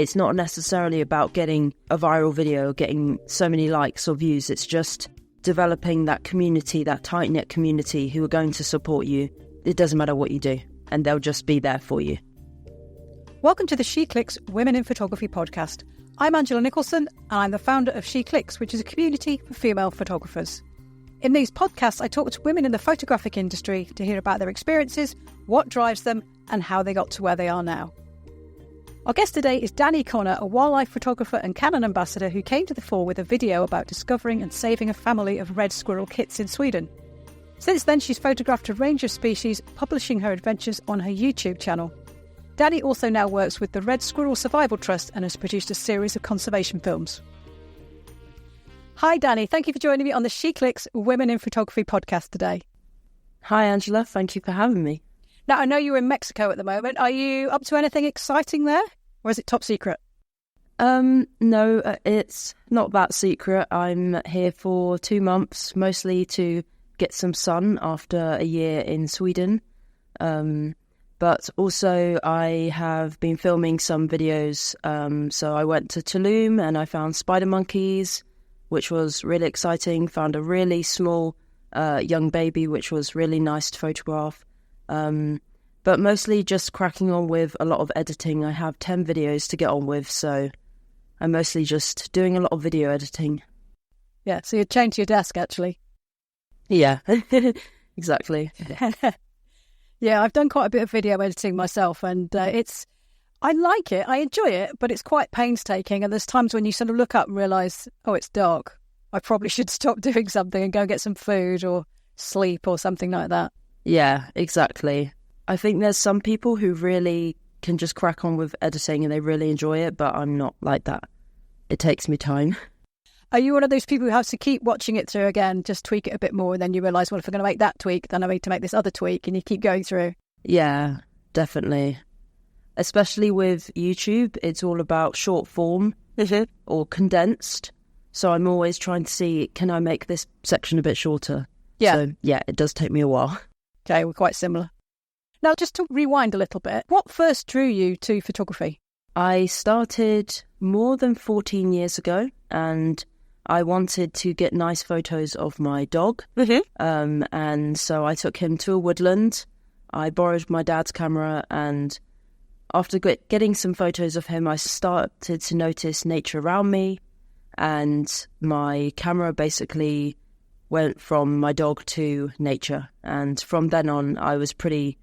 It's not necessarily about getting a viral video, getting so many likes or views. It's just developing that community, that tight-knit community who are going to support you. It doesn't matter what you do, and they'll just be there for you. Welcome to the SheClicks Women in Photography podcast. I'm Angela Nicholson, and I'm the founder of SheClicks, which is a community for female photographers. In these podcasts, I talk to women in the photographic industry to hear about their experiences, what drives them, and how they got to where they are now. Our guest today is Dani Connor, a wildlife photographer and Canon Ambassador who came to the fore with a video about discovering and saving a family of red squirrel kits in Sweden. Since then, she's photographed a range of species, publishing her adventures on her YouTube channel. Dani also now works with the Red Squirrel Survival Trust and has produced a series of conservation films. Hi Dani, thank you for joining me on the SheClicks Women in Photography podcast today. Hi Angela, thank you for having me. Now, I know you're in Mexico at the moment. Are you up to anything exciting there, or is it top secret? No, it's not that secret. I'm here for 2 months, mostly to get some sun after a year in Sweden. But also I have been filming some videos. So I went to Tulum and I found spider monkeys, which was really exciting. Found a really small young baby, which was really nice to photograph. But mostly just cracking on with a lot of editing. I have 10 videos to get on with, so I'm mostly just doing a lot of video editing. Yeah, so you're chained to your desk, actually. Yeah, exactly. Yeah, I've done quite a bit of video editing myself, and I like it, I enjoy it, but it's quite painstaking, and there's times when you sort of look up and realise, oh, it's dark. I probably should stop doing something and go and get some food or sleep or something like that. Yeah, exactly. I think there's some people who really can just crack on with editing and they really enjoy it, but I'm not like that. It takes me time. Are you one of those people who has to keep watching it through again, just tweak it a bit more, and then you realise, well, if I'm going to make that tweak, then I need to make this other tweak, and you keep going through? Yeah, definitely. Especially with YouTube, it's all about short form or condensed. So I'm always trying to see, can I make this section a bit shorter? Yeah. So, yeah, it does take me a while. Okay, we're quite similar. Now, just to rewind a little bit, what first drew you to photography? I started more than 14 years ago, and I wanted to get nice photos of my dog. And so I took him to a woodland. I borrowed my dad's camera, and after getting some photos of him, I started to notice nature around me, and my camera basically went from my dog to nature. And from then on, I was pretty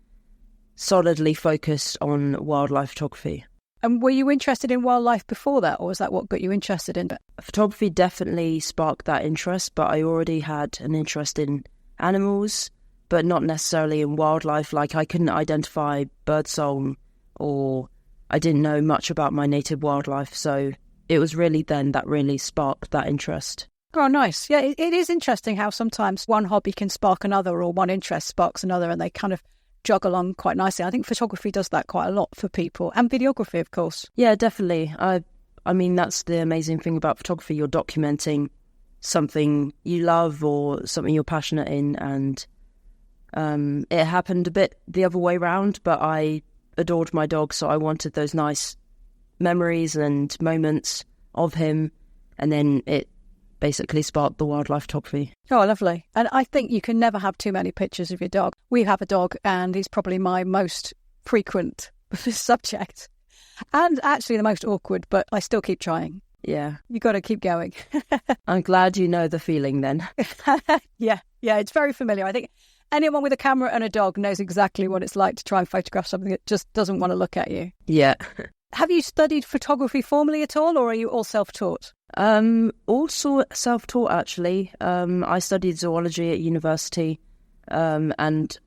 solidly focused on wildlife photography. And were you interested in wildlife before that, or was that what got you interested in it? Photography definitely sparked that interest, but I already had an interest in animals, but not necessarily in wildlife. Like, I couldn't identify birdsong, or I didn't know much about my native wildlife. So it was really then that really sparked that interest. Oh, nice. Yeah, it is interesting how sometimes one hobby can spark another, or one interest sparks another, and they kind of jog along quite nicely. I think photography does that quite a lot for people, and videography, of course. Yeah, definitely. I mean, that's the amazing thing about photography. You're documenting something you love or something you're passionate in, and it happened a bit the other way around, but I adored my dog, so I wanted those nice memories and moments of him, and then it basically sparked the wildlife photography. Oh, lovely. And I think you can never have too many pictures of your dog. We have a dog, and he's probably my most frequent subject, and actually the most awkward, but I still keep trying. Yeah. You got to keep going. I'm glad you know the feeling then. Yeah, it's very familiar. I think anyone with a camera and a dog knows exactly what it's like to try and photograph something that just doesn't want to look at you. Yeah. Have you studied photography formally at all, or are you all self-taught? Also self-taught, actually. I studied zoology at university, and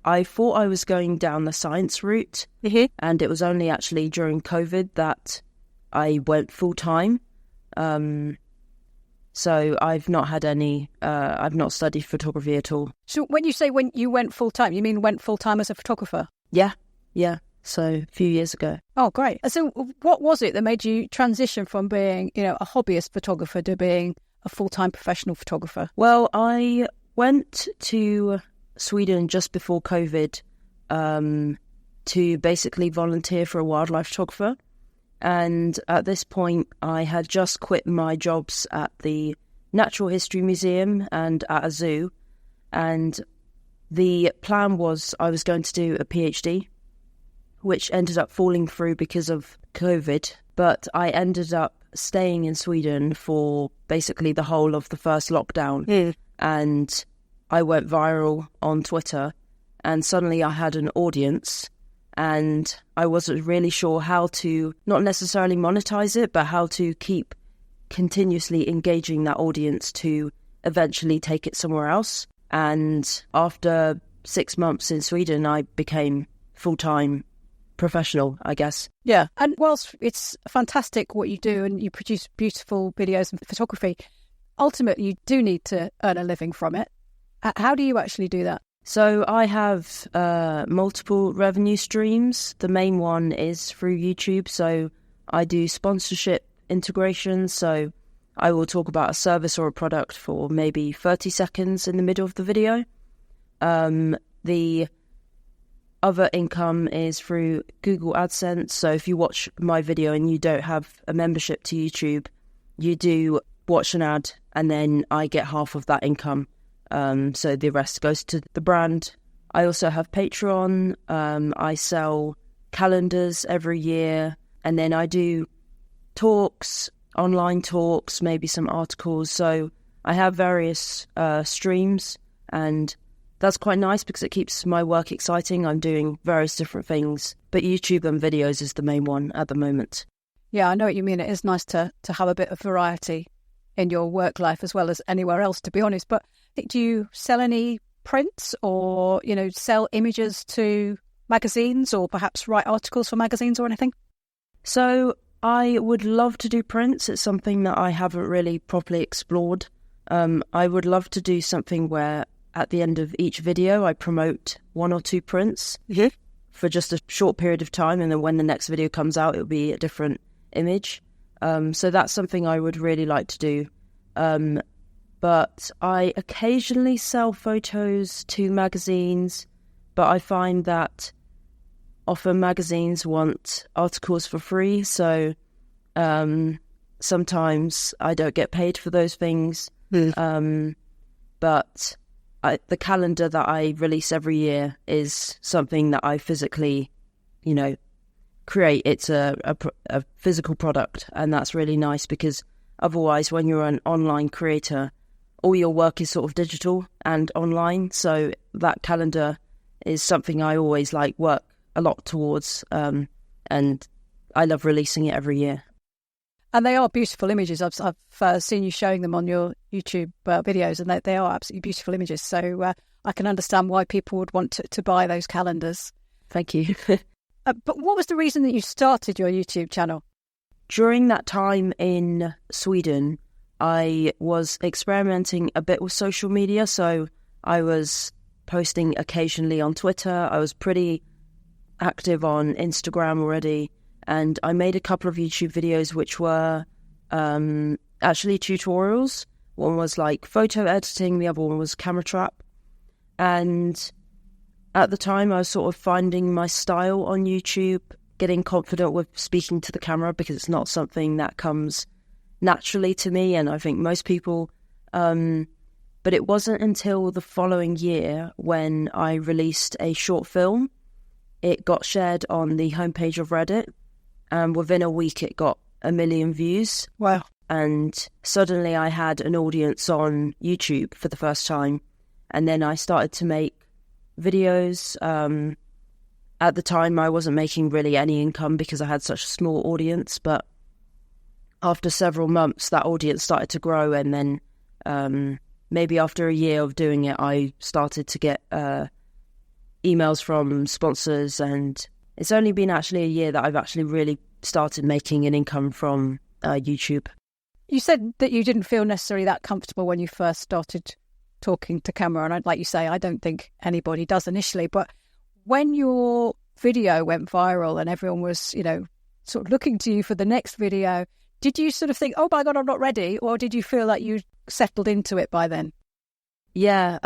I thought I was going down the science route, and it was only actually during COVID that I went full-time. So I've not had any, I've not studied photography at all. So when you say when you went full-time, you mean went full-time as a photographer? Yeah. So a few years ago. Oh, great. So what was it that made you transition from being, a hobbyist photographer to being a full-time professional photographer? Well, I went to Sweden just before COVID to basically volunteer for a wildlife photographer. And at this point, I had just quit my jobs at the Natural History Museum and at a zoo. And the plan was I was going to do a PhD, which ended up falling through because of COVID. But I ended up staying in Sweden for basically the whole of the first lockdown. And I went viral on Twitter, and suddenly I had an audience, and I wasn't really sure how to not necessarily monetize it, but how to keep continuously engaging that audience to eventually take it somewhere else. And after 6 months in Sweden, I became full-time professional, I guess. Yeah. And whilst it's fantastic what you do and you produce beautiful videos and photography, ultimately you do need to earn a living from it. How do you actually do that? So I have multiple revenue streams. The main one is through YouTube. So I do sponsorship integrations. So I will talk about a service or a product for maybe 30 seconds in the middle of the video. The other income is through Google AdSense. So if you watch my video and you don't have a membership to YouTube, you do watch an ad and then I get half of that income. So the rest goes to the brand. I also have Patreon. I sell calendars every year. And then I do talks, online talks, maybe some articles. So I have various streams, and that's quite nice because it keeps my work exciting. I'm doing various different things, but YouTube and videos is the main one at the moment. Yeah, I know what you mean. It is nice to have a bit of variety in your work life as well as anywhere else, to be honest. But do you sell any prints or, sell images to magazines or perhaps write articles for magazines or anything? So I would love to do prints. It's something that I haven't really properly explored. I would love to do something where at the end of each video, I promote 1 or 2 prints for just a short period of time. And then when the next video comes out, it'll be a different image. So that's something I would really like to do. But I occasionally sell photos to magazines, but I find that often magazines want articles for free. So sometimes I don't get paid for those things. But the calendar that I release every year is something that I physically, create. It's a physical product, and that's really nice because otherwise when you're an online creator, all your work is sort of digital and online. So that calendar is something I always work a lot towards, and I love releasing it every year. And they are beautiful images. I've seen you showing them on your YouTube videos, and they are absolutely beautiful images. So I can understand why people would want to buy those calendars. Thank you. But what was the reason that you started your YouTube channel? During that time in Sweden, I was experimenting a bit with social media. So I was posting occasionally on Twitter. I was pretty active on Instagram already. And I made a couple of YouTube videos which were actually tutorials. One was photo editing, the other one was camera trap. And at the time I was sort of finding my style on YouTube, getting confident with speaking to the camera because it's not something that comes naturally to me, and I think most people. But it wasn't until the following year when I released a short film. It got shared on the homepage of Reddit. And within a week, it got 1 million views. Wow. And suddenly I had an audience on YouTube for the first time. And then I started to make videos. At the time, I wasn't making really any income because I had such a small audience. But after several months, that audience started to grow. And then maybe after a year of doing it, I started to get emails from sponsors, and it's only been actually a year that I've actually really started making an income from YouTube. You said that you didn't feel necessarily that comfortable when you first started talking to camera, and like you say, I don't think anybody does initially, but when your video went viral and everyone was, sort of looking to you for the next video, did you sort of think, oh my God, I'm not ready? Or did you feel like you settled into it by then? Yeah,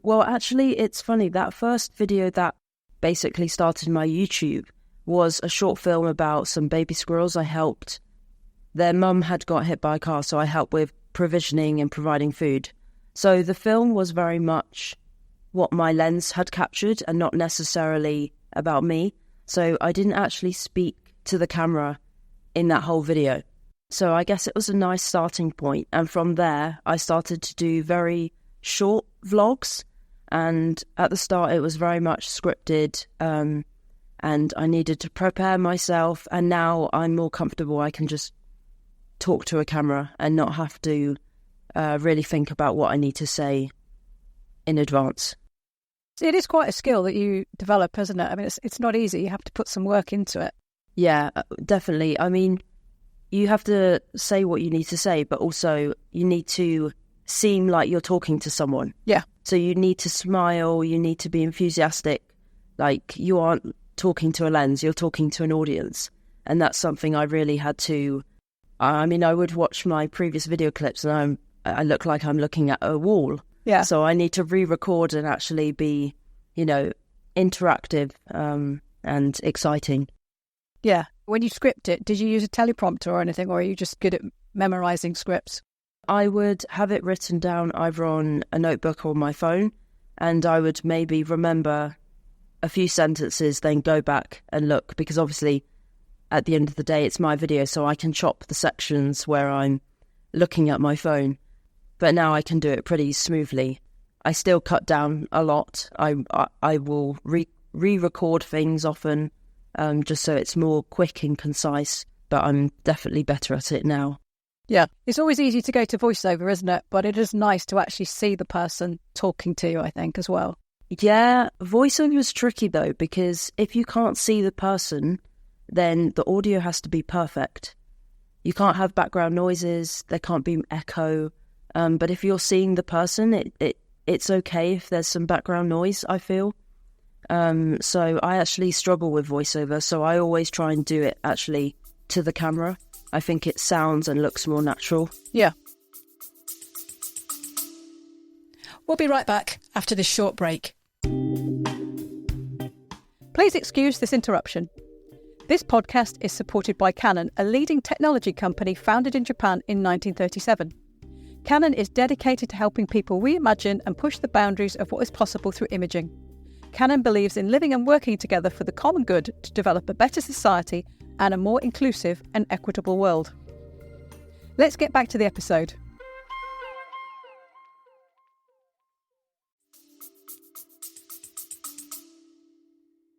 well, actually, it's funny. That first video that basically started my YouTube was a short film about some baby squirrels. I helped. Their mum had got hit by a car, so I helped with provisioning and providing food. So the film was very much what my lens had captured and not necessarily about me. So I didn't actually speak to the camera in that whole video. So I guess it was a nice starting point. And from there, I started to do very short vlogs. And at the start, it was very much scripted. And I needed to prepare myself. And now I'm more comfortable. I can just talk to a camera and not have to really think about what I need to say in advance. It is quite a skill that you develop, isn't it? I mean, it's not easy. You have to put some work into it. Yeah, definitely. I mean, you have to say what you need to say, but also you need to seem like you're talking to someone. Yeah. So you need to smile, you need to be enthusiastic. Like, you aren't talking to a lens, you're talking to an audience. And that's something I really had to... I mean, I would watch my previous video clips and I look like I'm looking at a wall. Yeah. So I need to re-record and actually be, interactive and exciting. Yeah. When you script it, did you use a teleprompter or anything, or are you just good at memorising scripts? I would have it written down either on a notebook or my phone, and I would maybe remember a few sentences, then go back and look, because obviously at the end of the day, it's my video, so I can chop the sections where I'm looking at my phone. But now I can do it pretty smoothly. I still cut down a lot. I will re-record things often, just so it's more quick and concise, but I'm definitely better at it now. Yeah. It's always easy to go to voiceover, isn't it? But it is nice to actually see the person talking to you, I think, as well. Yeah, voiceover is tricky though, because if you can't see the person, then the audio has to be perfect. You can't have background noises, there can't be echo. But if you're seeing the person, it's okay if there's some background noise, I feel. So I actually struggle with voiceover, so I always try and do it actually to the camera. I think it sounds and looks more natural. Yeah. We'll be right back after this short break. Please excuse this interruption. This podcast is supported by Canon, a leading technology company founded in Japan in 1937. Canon is dedicated to helping people reimagine and push the boundaries of what is possible through imaging. Canon believes in living and working together for the common good to develop a better society and a more inclusive and equitable world. Let's get back to the episode.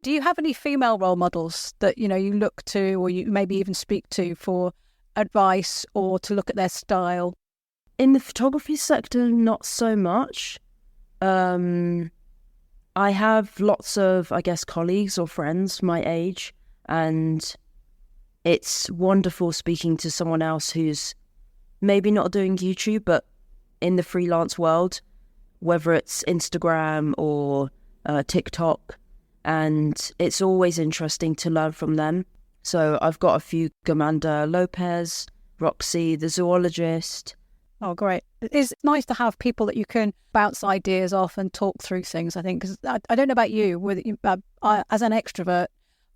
Do you have any female role models that, you look to, or you maybe even speak to for advice or to look at their style? In the photography sector, not so much. I have lots of, colleagues or friends my age, and it's wonderful speaking to someone else who's maybe not doing YouTube, but in the freelance world, whether it's Instagram or TikTok. And it's always interesting to learn from them. So I've got a few: Gamanda Lopez, Roxy, the zoologist. Oh, great. It's nice to have people that you can bounce ideas off and talk through things, I think, because I don't know about you, as an extrovert,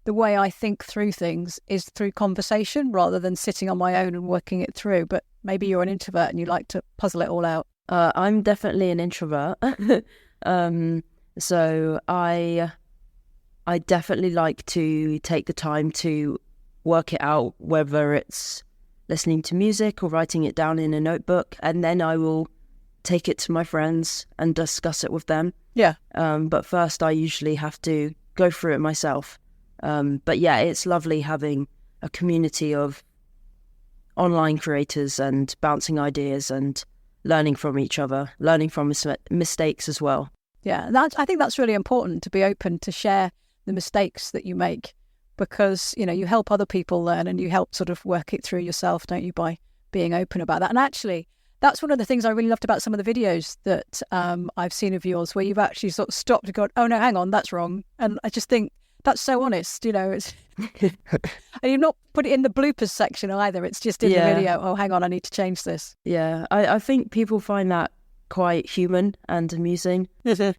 the way I think through things is through conversation rather than sitting on my own and working it through. But maybe you're an introvert and you like to puzzle it all out. I'm definitely an introvert. So I definitely like to take the time to work it out, whether it's listening to music or writing it down in a notebook, and then I will take it to my friends and discuss it with them. Yeah. But first I usually have to go through it myself. But yeah, it's lovely having a community of online creators and bouncing ideas and learning from each other, learning from mistakes as well. Yeah, I think that's really important, to be open to share the mistakes that you make, because, you help other people learn and you help sort of work it through yourself, don't you, by being open about that. And actually, that's one of the things I really loved about some of the videos that I've seen of yours, where you've actually sort of stopped and gone, oh no, hang on, that's wrong. And I just think that's so honest, it's and you've not put it in the bloopers section either. It's just in the video, oh, hang on, I need to change this. Yeah, I think people find that quite human and amusing.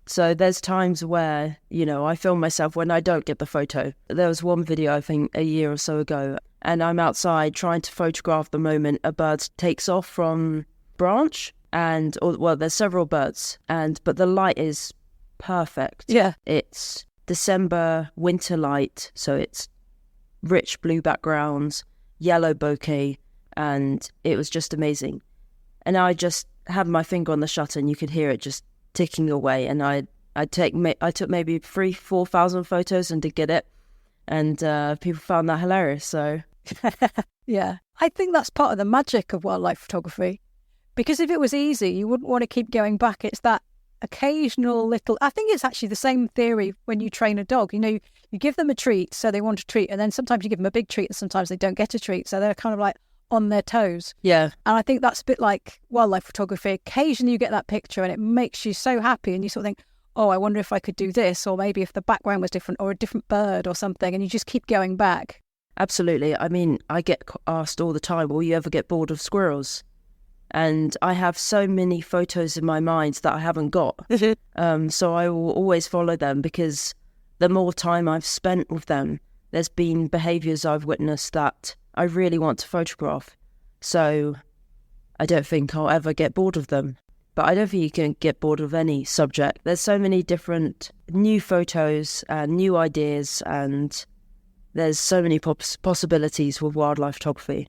So there's times where, I film myself when I don't get the photo. There was one video, I think, a year or so ago, and I'm outside trying to photograph the moment a bird takes off from branch, there's several birds, but the light is perfect. Yeah. It's December winter light, so it's rich blue backgrounds, yellow bokeh, and it was just amazing. And I just had my finger on the shutter and you could hear it just ticking away. And I took maybe 3,000-4,000 photos and did get it. And people found that hilarious. So yeah, I think that's part of the magic of wildlife photography. Because if it was easy, you wouldn't want to keep going back. It's that occasional little... I think it's actually the same theory when you train a dog. You give them a treat, so they want a treat. And then sometimes you give them a big treat and sometimes they don't get a treat. So they're kind of like on their toes. Yeah. And I think that's a bit like wildlife photography. Occasionally you get that picture and it makes you so happy and you sort of think, oh, I wonder if I could do this, or maybe if the background was different or a different bird or something, and you just keep going back. Absolutely. I mean, I get asked all the time, will you ever get bored of squirrels? And I have so many photos in my mind that I haven't got. So I will always follow them because the more time I've spent with them, there's been behaviours I've witnessed that I really want to photograph. So I don't think I'll ever get bored of them. But I don't think you can get bored of any subject. There's so many different new photos and new ideas, and there's so many possibilities with wildlife photography.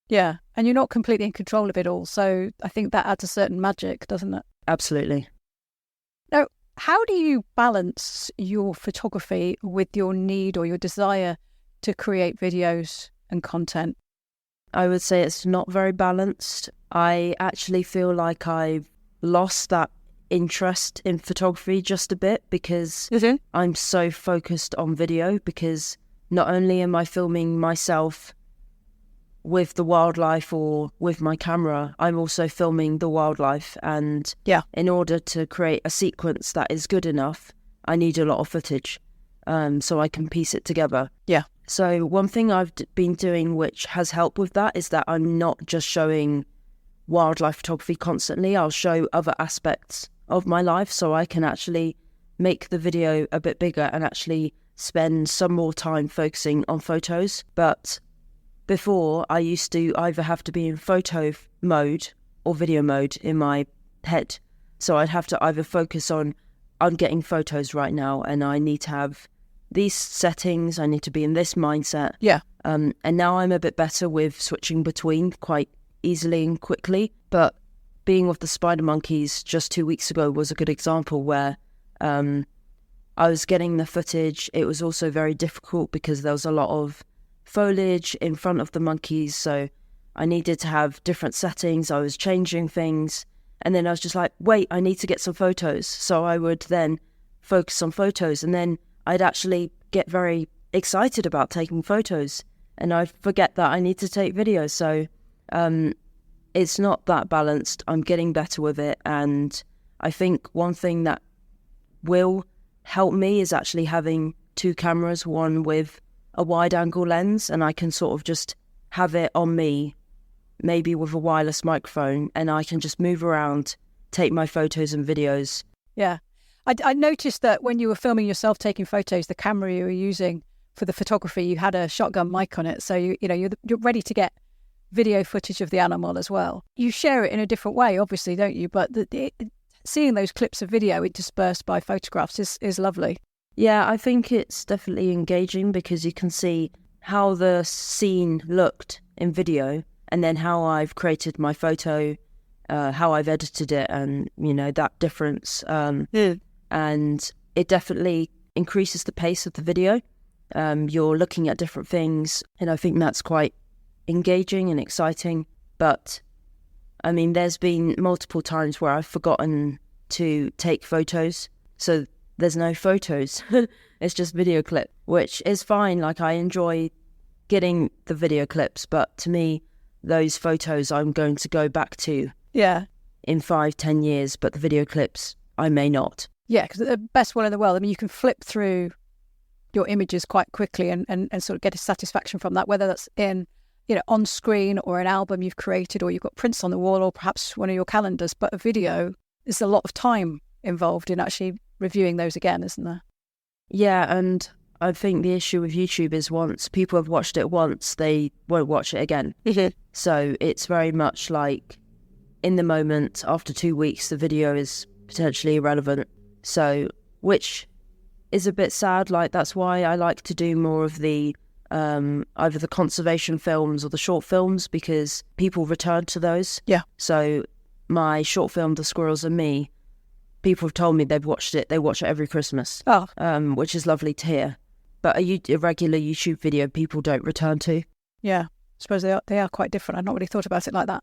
Yeah, and you're not completely in control of it all. So I think that adds a certain magic, doesn't it? Absolutely. Now, how do you balance your photography with your need or your desire to create videos and content? I would say it's not very balanced. I actually feel like I've lost that interest in photography just a bit because I'm so focused on video, because not only am I filming myself with the wildlife or with my camera, I'm also filming the wildlife. And in order to create a sequence that is good enough, I need a lot of footage so I can piece it together. Yeah. So one thing I've been doing which has helped with that is that I'm not just showing wildlife photography constantly. I'll show other aspects of my life so I can actually make the video a bit bigger and actually spend some more time focusing on photos. But before, I used to either have to be in photo mode or video mode in my head. So I'd have to either focus on, I'm getting photos right now and I need to have these settings, I need to be in this mindset. Yeah. And now I'm a bit better with switching between quite easily and quickly. But being with the spider monkeys just 2 weeks ago was a good example where I was getting the footage. It was also very difficult because there was a lot of foliage in front of the monkeys, so I needed to have different settings. I was changing things, and then I was just like, wait, I need to get some photos. So I would then focus on photos, and then I'd actually get very excited about taking photos, and I'd forget that I need to take videos. So it's not that balanced. I'm getting better with it, and I think one thing that will help me is actually having two cameras, one with a wide angle lens, and I can sort of just have it on me, maybe with a wireless microphone, and I can just move around, take my photos and videos. Yeah. I noticed that when you were filming yourself taking photos, the camera you were using for the photography, you had a shotgun mic on it. So, you're ready to get video footage of the animal as well. You share it in a different way, obviously, don't you? But seeing those clips of video interspersed by photographs is lovely. Yeah, I think it's definitely engaging because you can see how the scene looked in video and then how I've created my photo, how I've edited it, and, that difference. And it definitely increases the pace of the video. You're looking at different things, and I think that's quite engaging and exciting. But, I mean, there's been multiple times where I've forgotten to take photos. So there's no photos. It's just video clip, which is fine. Like, I enjoy getting the video clips, but to me, those photos I'm going to go back to in 5-10 years, but the video clips I may not. Yeah, because the best one in the world, I mean, you can flip through your images quite quickly and sort of get a satisfaction from that, whether that's in, on screen or an album you've created, or you've got prints on the wall, or perhaps one of your calendars. But a video, there's a lot of time involved in actually reviewing those again, isn't there? Yeah, and I think the issue with YouTube is once people have watched it once, they won't watch it again. So it's very much like in the moment, after 2 weeks, the video is potentially irrelevant. So, which is a bit sad. Like, that's why I like to do more of the either the conservation films or the short films, because people return to those. Yeah. So my short film, The Squirrels and Me, people have told me they've watched it. They watch it every Christmas. Oh. Which is lovely to hear. But a regular YouTube video, people don't return to. Yeah, I suppose they are quite different. I've not really thought about it like that.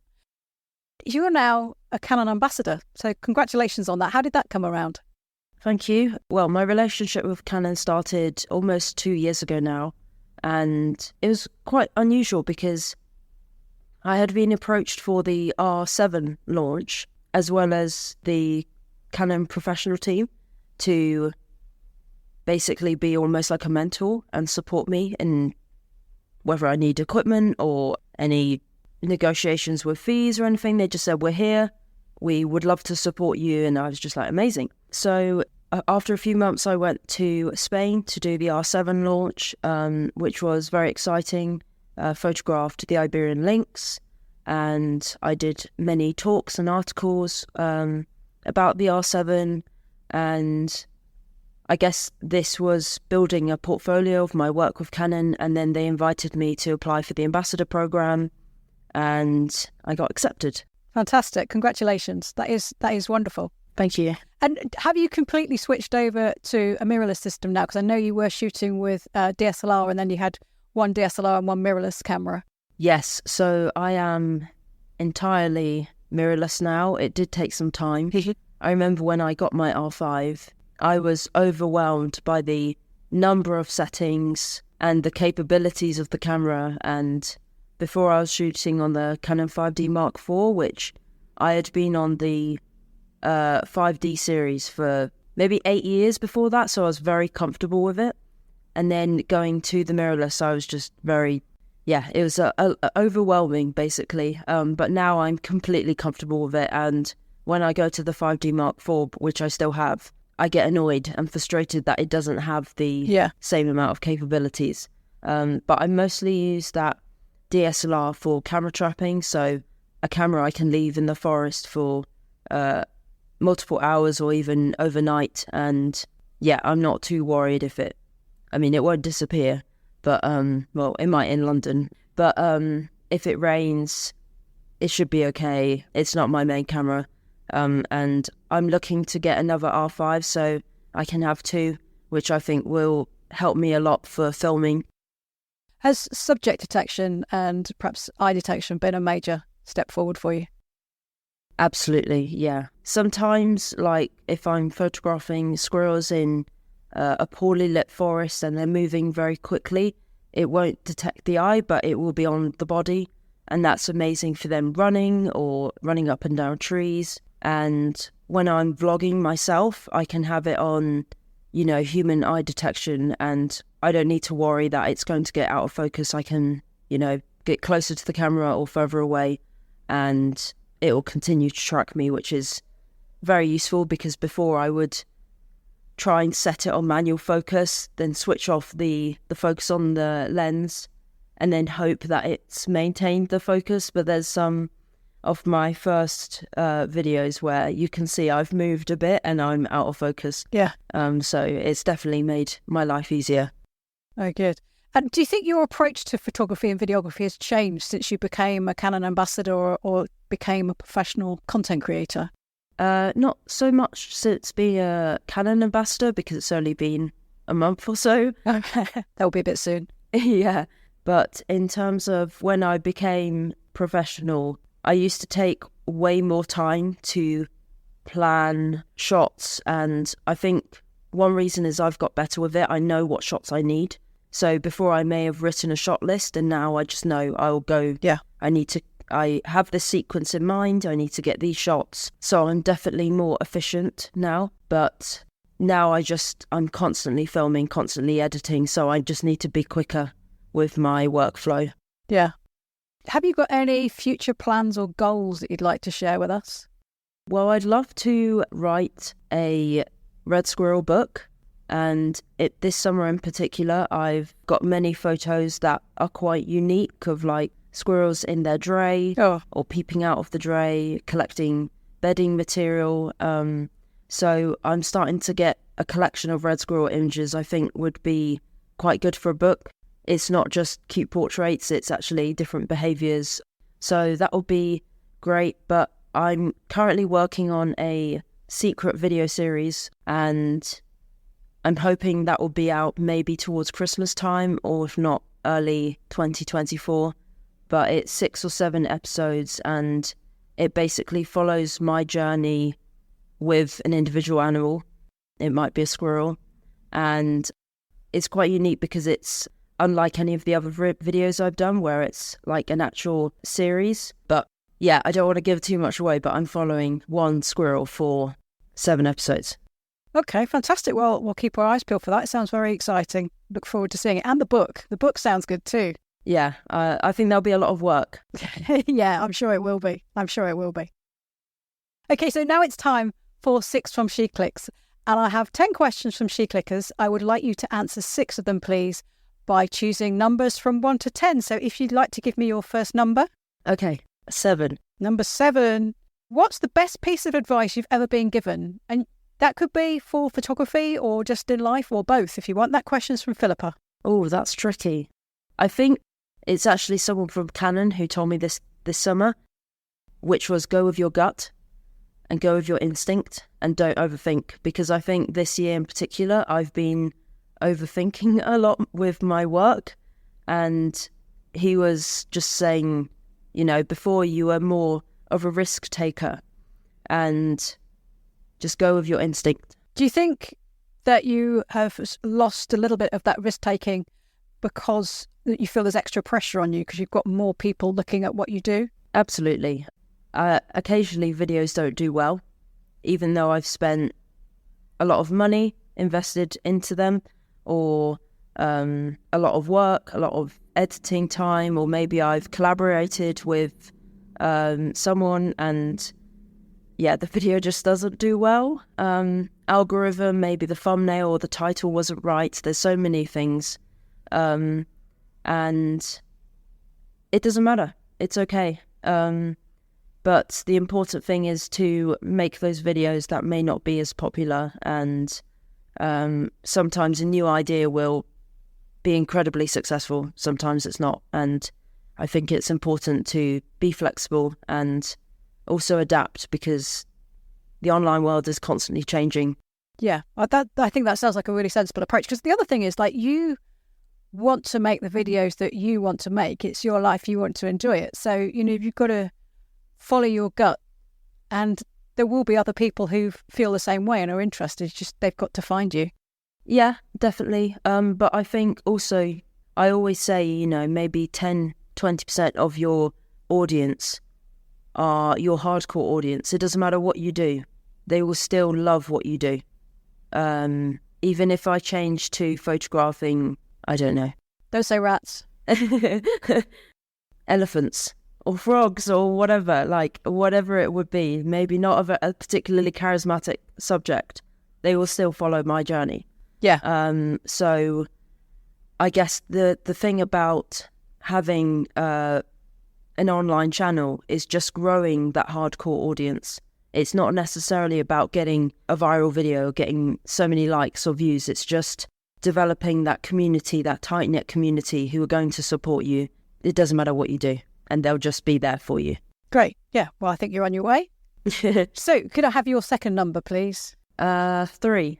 You are now a Canon Ambassador, so congratulations on that. How did that come around? Thank you. Well, my relationship with Canon started almost 2 years ago now, and it was quite unusual because I had been approached for the R7 launch as well as the Canon professional team to basically be almost like a mentor and support me in whether I need equipment or any negotiations with fees or anything. They just said, we're here, we would love to support you. And I was just like, amazing. So after a few months, I went to Spain to do the R7 launch, which was very exciting. Photographed the Iberian Lynx, and I did many talks and articles about the R7, and I guess this was building a portfolio of my work with Canon, and then they invited me to apply for the ambassador program, and I got accepted. Fantastic. Congratulations. That is wonderful. Thank you. And have you completely switched over to a mirrorless system now? Because I know you were shooting with DSLR, and then you had one DSLR and one mirrorless camera. Yes, so I am entirely mirrorless now. It did take some time. I remember when I got my R5, I was overwhelmed by the number of settings and the capabilities of the camera. And before I was shooting on the Canon 5D Mark IV, which I had been on the 5D series for maybe 8 years before that, so I was very comfortable with it. And then going to the mirrorless, I was just very, it was overwhelming, basically. But now I'm completely comfortable with it. And when I go to the 5D Mark IV, which I still have, I get annoyed and frustrated that it doesn't have the same amount of capabilities. But I mostly use that DSLR for camera trapping. So a camera I can leave in the forest for multiple hours or even overnight. And I'm not too worried if it won't disappear, but, well, it might in London. But if it rains, it should be okay. It's not my main camera. And I'm looking to get another R5 so I can have two, which I think will help me a lot for filming. Has subject detection and perhaps eye detection been a major step forward for you? Absolutely, yeah. Sometimes, like, if I'm photographing squirrels in a poorly lit forest and they're moving very quickly, it won't detect the eye, but it will be on the body. And that's amazing for them running or running up and down trees. And when I'm vlogging myself, I can have it on, human eye detection, and I don't need to worry that it's going to get out of focus. I can, get closer to the camera or further away, and it will continue to track me, which is very useful, because before I would try and set it on manual focus, then switch off the focus on the lens, and then hope that it's maintained the focus. But there's some of my first videos where you can see I've moved a bit and I'm out of focus. Yeah. So it's definitely made my life easier. Oh, good. And do you think your approach to photography and videography has changed since you became a Canon ambassador or became a professional content creator? Not so much since being a Canon ambassador, because it's only been a month or so. Okay, that will be a bit soon. Yeah, but in terms of when I became professional, I used to take way more time to plan shots, and I think one reason is I've got better with it. I know what shots I need. So before I may have written a shot list, and now I just know I'll go, I have this sequence in mind, I need to get these shots. So I'm definitely more efficient now, but now I'm constantly filming, constantly editing, so I just need to be quicker with my workflow. Yeah. Have you got any future plans or goals that you'd like to share with us? Well, I'd love to write a red squirrel book. And this summer in particular, I've got many photos that are quite unique of like squirrels in their dray or peeping out of the dray, collecting bedding material. So I'm starting to get a collection of red squirrel images I think would be quite good for a book. It's not just cute portraits, it's actually different behaviours. So that will be great. But I'm currently working on a secret video series, and I'm hoping that will be out maybe towards Christmas time, or if not, early 2024. But it's 6 or 7 episodes, and it basically follows my journey with an individual animal. It might be a squirrel. And it's quite unique because it's unlike any of the other videos I've done where it's like an actual series. But yeah, I don't want to give too much away, but I'm following one squirrel for 7 episodes. Okay, fantastic. Well, we'll keep our eyes peeled for that. It sounds very exciting. Look forward to seeing it. And the book. The book sounds good too. Yeah, I think there'll be a lot of work. Yeah, I'm sure it will be. Okay, so now it's time for 6 from SheClicks. And I have 10 questions from SheClickers. I would like you to answer 6 of them, please, by choosing numbers from 1 to 10. So if you'd like to give me your first number. Okay, 7. Number 7. What's the best piece of advice you've ever been given? And that could be for photography or just in life or both, if you want. That question's from Philippa. Oh, that's tricky. I think it's actually someone from Canon who told me this summer, which was go with your gut and go with your instinct and don't overthink. Because I think this year in particular, I've been overthinking a lot with my work. And he was just saying, you know, before you were more of a risk taker and just go with your instinct. Do you think that you have lost a little bit of that risk taking because you feel there's extra pressure on you because you've got more people looking at what you do? Absolutely. Occasionally videos don't do well, even though I've spent a lot of money invested into them, or a lot of work, a lot of editing time, or maybe I've collaborated with someone and yeah, the video just doesn't do well. Algorithm, maybe the thumbnail or the title wasn't right. There's so many things. And it doesn't matter. It's okay. But the important thing is to make those videos that may not be as popular. And sometimes a new idea will be incredibly successful. Sometimes it's not. And I think it's important to be flexible and also adapt, because the online world is constantly changing. Yeah, I think that sounds like a really sensible approach, because the other thing is, like, you want to make the videos that you want to make. It's your life, you want to enjoy it. So, you know, you've got to follow your gut, and there will be other people who feel the same way and are interested. It's just they've got to find you. Yeah, definitely. But I think also, I always say, you know, maybe 10-20% of your audience are your hardcore audience. It doesn't matter what you do. They will still love what you do. Even if I change to photographing, I don't know. Don't say rats. Elephants or frogs or whatever, like whatever it would be, maybe not of a particularly charismatic subject, they will still follow my journey. Yeah. So I guess the thing about having an online channel is just growing that hardcore audience. It's not necessarily about getting a viral video, getting so many likes or views. It's just developing that community, that tight-knit community who are going to support you. It doesn't matter what you do, and they'll just be there for you. Great. Yeah. Well, I think you're on your way. So could I have your second number, please? 3.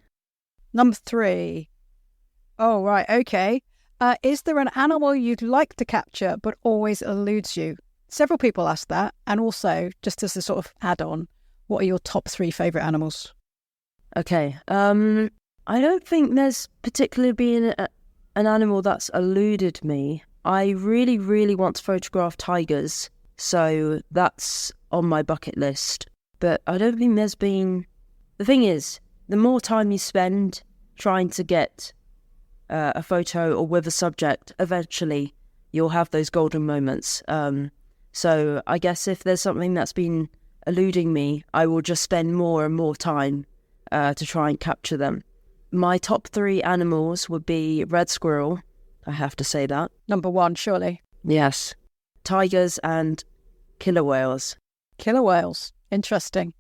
Number 3. Oh, right. Okay. Is there an animal you'd like to capture but always eludes you? Several people ask that. And also, just as a sort of add-on, what are your top 3 favourite animals? Okay. I don't think there's particularly been an animal that's eluded me. I really, really want to photograph tigers, so that's on my bucket list. But I don't think there's been... The thing is, the more time you spend trying to get a photo or with a subject, eventually you'll have those golden moments. So I guess if there's something that's been eluding me, I will just spend more and more time to try and capture them. My top 3 animals would be red squirrel, I have to say that. Number 1, surely. Yes. Tigers and killer whales. Killer whales. Interesting.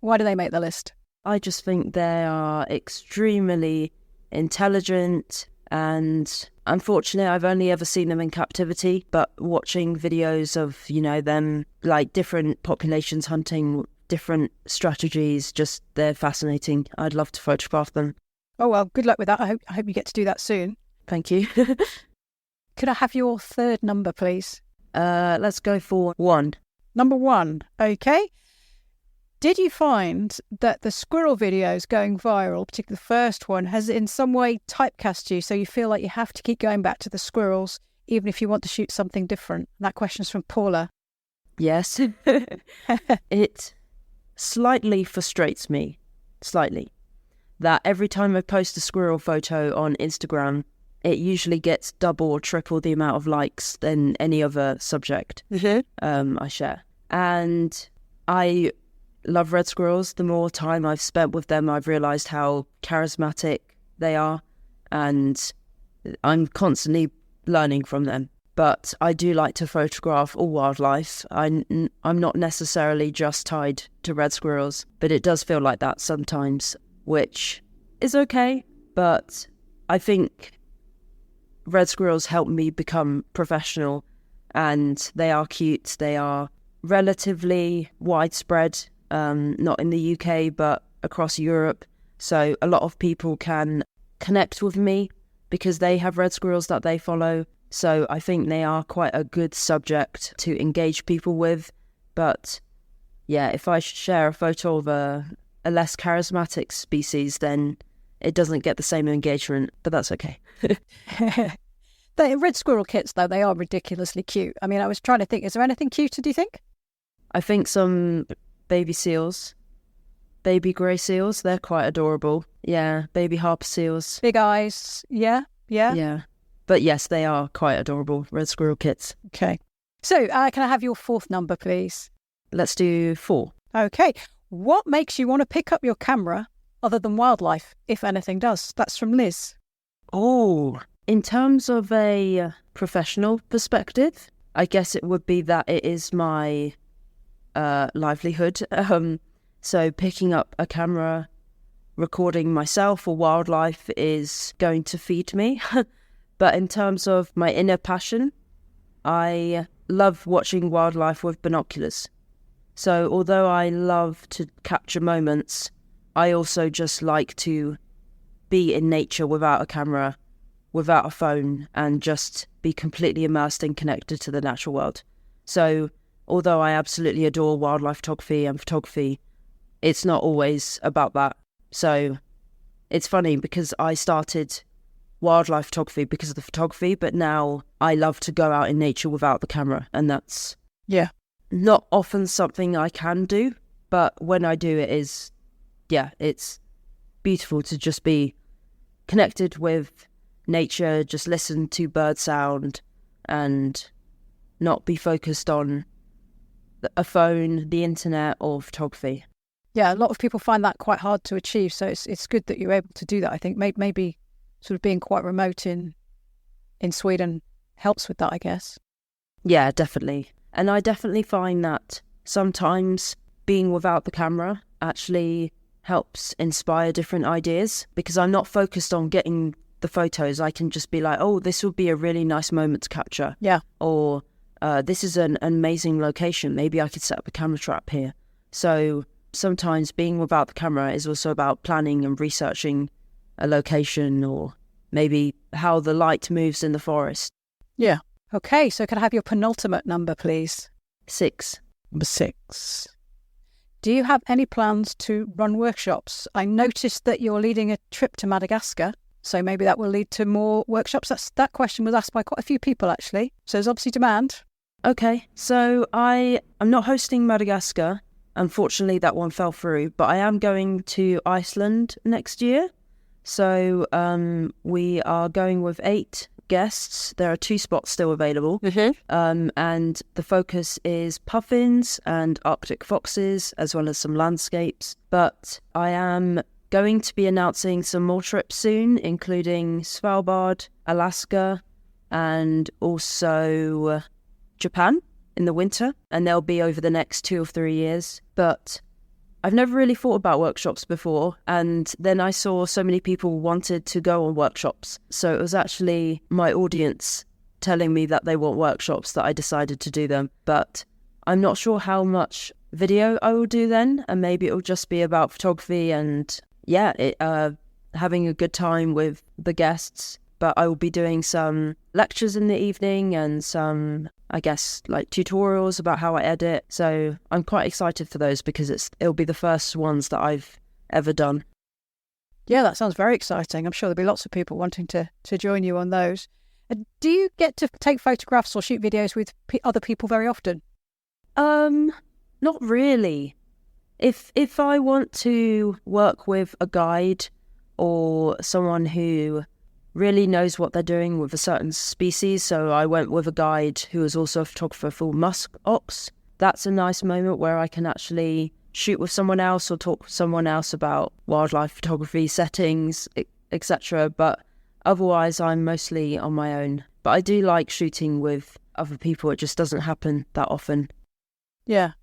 Why do they make the list? I just think they are extremely intelligent, and unfortunately I've only ever seen them in captivity, but watching videos of, them, like different populations hunting different strategies, just they're fascinating. I'd love to photograph them. Oh, well, good luck with that. I hope you get to do that soon. Thank you. Could I have your 3rd number, please? Let's go for 1. Number 1. Okay. Did you find that the squirrel videos going viral, particularly the first one, has in some way typecast you, so you feel like you have to keep going back to the squirrels, even if you want to shoot something different? That question's from Paula. Yes. It slightly frustrates me, that every time I post a squirrel photo on Instagram, it usually gets double or triple the amount of likes than any other subject I share. And I love red squirrels. The more time I've spent with them, I've realised how charismatic they are, and I'm constantly learning from them. But I do like to photograph all wildlife. I'm not necessarily just tied to red squirrels, but it does feel like that sometimes, which is okay. But I think red squirrels help me become professional, and they are cute. They are relatively widespread, not in the UK, but across Europe. So a lot of people can connect with me because they have red squirrels that they follow. So I think they are quite a good subject to engage people with. But yeah, if I share a photo of a less charismatic species, then it doesn't get the same engagement, but that's okay. The red squirrel kits, though, they are ridiculously cute. I mean, I was trying to think, is there anything cuter, do you think? I think some baby seals, baby grey seals, they're quite adorable. Yeah, baby harper seals. Big eyes, yeah. Yeah. But yes, they are quite adorable, red squirrel kits. Okay. So, can I have your 4th number, please? Let's do 4. Okay. What makes you want to pick up your camera other than wildlife, if anything does? That's from Liz. Oh, in terms of a professional perspective, I guess it would be that it is my livelihood. So picking up a camera, recording myself or wildlife is going to feed me. But in terms of my inner passion, I love watching wildlife with binoculars. So although I love to capture moments, I also just like to be in nature without a camera, without a phone, and just be completely immersed and connected to the natural world. So although I absolutely adore wildlife photography and photography, it's not always about that. So it's funny because I started wildlife photography because of the photography, but now I love to go out in nature without the camera, and that's not often something I can do, but when I do, it's beautiful to just be connected with nature, just listen to bird sound and not be focused on a phone, the internet, or photography. Yeah, a lot of people find that quite hard to achieve, so it's good that you're able to do that. I think maybe sort of being quite remote in Sweden helps with that, I guess. Yeah, definitely. And I definitely find that sometimes being without the camera actually helps inspire different ideas, because I'm not focused on getting the photos. I can just be like, oh, this would be a really nice moment to capture. Yeah. Or this is an amazing location. Maybe I could set up a camera trap here. So sometimes being without the camera is also about planning and researching a location, or maybe how the light moves in the forest. Yeah. Okay, so can I have your penultimate number, please? 6. Number 6. Do you have any plans to run workshops? I noticed that you're leading a trip to Madagascar, so maybe that will lead to more workshops. That question was asked by quite a few people, actually. So there's obviously demand. Okay, so I'm not hosting Madagascar. Unfortunately, that one fell through, but I am going to Iceland next year. So we are going with 8 guests. There are 2 spots still available. And the focus is puffins and Arctic foxes, as well as some landscapes. But I am going to be announcing some more trips soon, including Svalbard, Alaska, and also Japan in the winter. And they'll be over the next 2 or 3 years. But I've never really thought about workshops before, and then I saw so many people wanted to go on workshops. So it was actually my audience telling me that they want workshops that I decided to do them. But I'm not sure how much video I will do then, and maybe it'll just be about photography and having a good time with the guests. But I will be doing some lectures in the evening and some, I guess, like tutorials about how I edit. So I'm quite excited for those because it'll be the first ones that I've ever done. Yeah, that sounds very exciting. I'm sure there'll be lots of people wanting to join you on those. Do you get to take photographs or shoot videos with other people very often? Not really. If I want to work with a guide or someone who really knows what they're doing with a certain species, so I went with a guide who was also a photographer for musk ox. That's a nice moment where I can actually shoot with someone else or talk with someone else about wildlife photography, settings, etc. But otherwise, I'm mostly on my own. But I do like shooting with other people. It just doesn't happen that often. Yeah.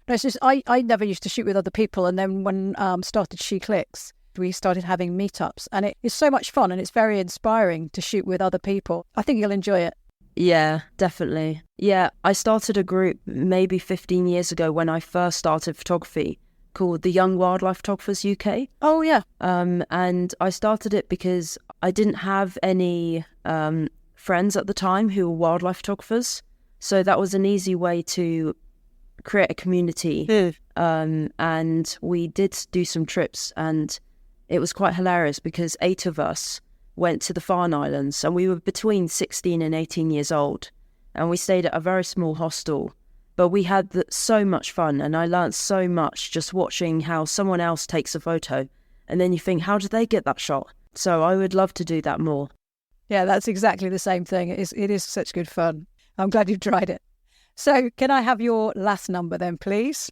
No, it's just I never used to shoot with other people, and then when started SheClicks, we started having meetups, and it is so much fun, and it's very inspiring to shoot with other people. I think you'll enjoy it. Yeah, definitely. Yeah, I started a group maybe 15 years ago when I first started photography called the Young Wildlife Photographers UK. Oh, yeah. And I started it because I didn't have any friends at the time who were wildlife photographers. So that was an easy way to create a community. And we did do some trips, and it was quite hilarious because 8 of us went to the Farne Islands, and we were between 16 and 18 years old, and we stayed at a very small hostel. But we had so much fun, and I learnt so much just watching how someone else takes a photo, and then you think, how did they get that shot? So I would love to do that more. Yeah, that's exactly the same thing. It is such good fun. I'm glad you've tried it. So can I have your last number then, please?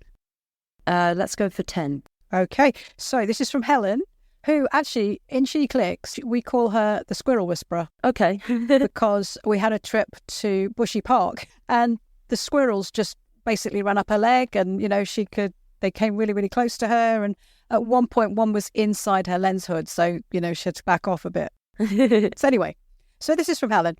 Let's go for 10. Okay, so this is from Helen, who actually, in SheClicks, we call her the Squirrel Whisperer. Okay. Because we had a trip to Bushy Park, and the squirrels just basically ran up her leg, and, they came really, really close to her. And at one point, one was inside her lens hood, so, she had to back off a bit. So anyway, so this is from Helen.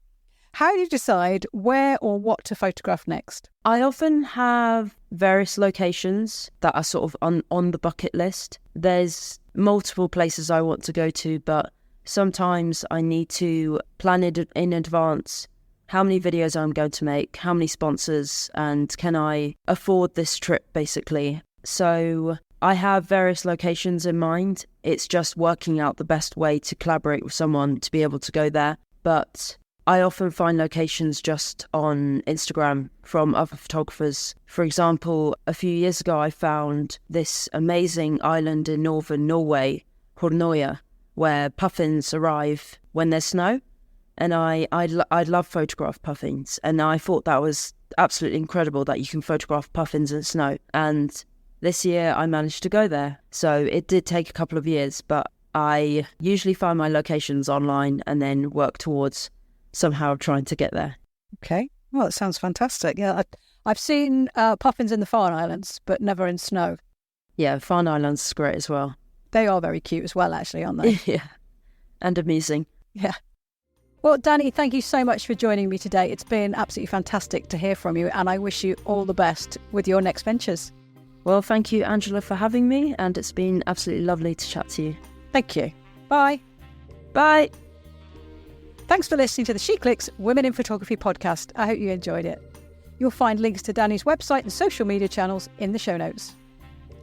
How do you decide where or what to photograph next? I often have various locations that are sort of on the bucket list. There's multiple places I want to go to, but sometimes I need to plan it in advance how many videos I'm going to make, how many sponsors, and can I afford this trip, basically. So I have various locations in mind. It's just working out the best way to collaborate with someone to be able to go there. But I often find locations just on Instagram from other photographers. For example, a few years ago, I found this amazing island in northern Norway called Noya, where puffins arrive when there's snow. And I'd love photograph puffins. And I thought that was absolutely incredible that you can photograph puffins in snow. And this year I managed to go there. So it did take a couple of years, but I usually find my locations online and then work towards somehow trying to get there. Okay. Well, it sounds fantastic. Yeah, I've seen puffins in the Farne Islands, but never in snow. Yeah, Farne Islands is great as well. They are very cute as well, actually, aren't they? Yeah, and amusing. Yeah. Well, Dani, thank you so much for joining me today. It's been absolutely fantastic to hear from you, and I wish you all the best with your next ventures. Well, thank you, Angela, for having me, and it's been absolutely lovely to chat to you. Thank you. Bye. Bye. Thanks for listening to the SheClicks Women in Photography podcast. I hope you enjoyed it. You'll find links to Dani's website and social media channels in the show notes.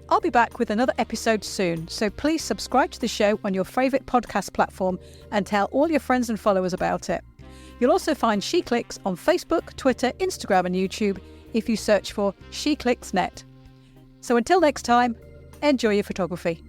I'll be back with another episode soon, so please subscribe to the show on your favourite podcast platform and tell all your friends and followers about it. You'll also find SheClicks on Facebook, Twitter, Instagram and YouTube if you search for SheClicksNet. So until next time, enjoy your photography.